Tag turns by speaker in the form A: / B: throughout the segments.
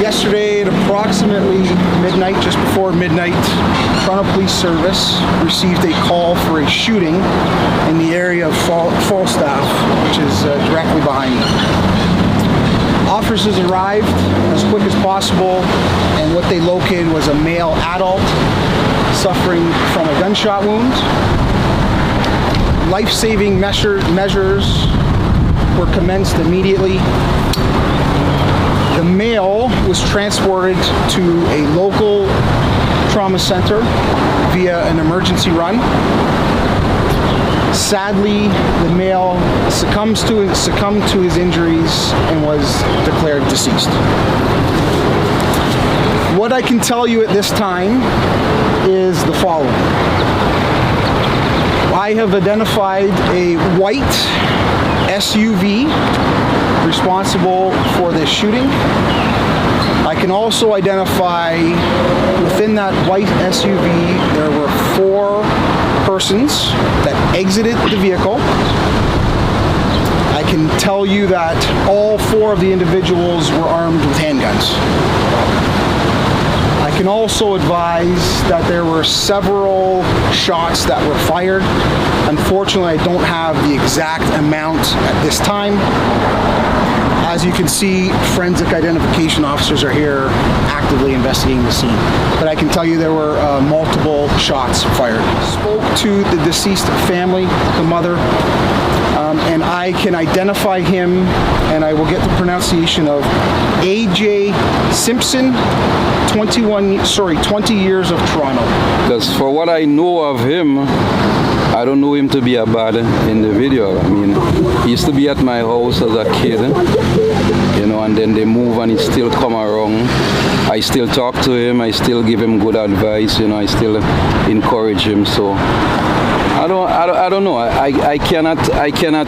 A: Yesterday at approximately midnight, just before midnight, Toronto Police Service received a call for a shooting in the area of Falstaff, which is directly behind me. Officers arrived as quick as possible, and what they located was a male adult suffering from a gunshot wound. Life-saving measures were commenced immediately. The male was transported to a local trauma center via an emergency run. Sadly, the male succumbed to his injuries and was declared deceased. What I can tell you at this time is the following. I have identified a white SUV responsible for this shooting. I can also identify within that white SUV there were 4 persons that exited the vehicle. I can tell you that all 4 of the individuals were armed with handguns. I can also advise that there were several shots that were fired. Unfortunately, I don't have the exact amount at this time. As you can see, forensic identification officers are here actively investigating the scene. But I can tell you there were multiple shots fired. Spoke to the deceased family, the mother, and I can identify him, and I will get the pronunciation of Ajay Simpson, 20 years of Toronto.
B: Because for what I know of him, I don't know him to be a bad individual. I mean, he used to be at my house as a kid, you know, and then they move and he still come around. I still talk to him, I still give him good advice, you know, I still encourage him. So I don't know. I cannot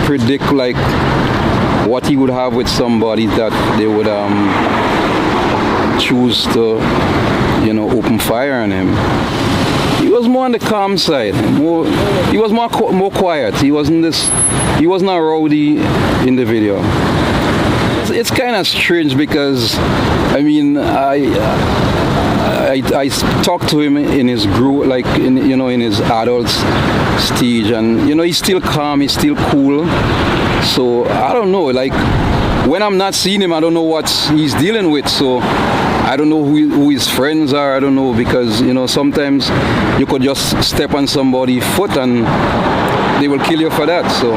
B: predict like what he would have with somebody that they would choose to, you know, open fire on him. He was more on the calm side. He was more quiet. He wasn't a rowdy individual. It's kind of strange because, I mean, I talked to him in his group, like in his adult stage, and you know he's still calm, he's still cool. So I don't know, like when I'm not seeing him, I don't know what he's dealing with. So I don't know who his friends are. I don't know, because you know sometimes you could just step on somebody's foot and they will kill you for that. So.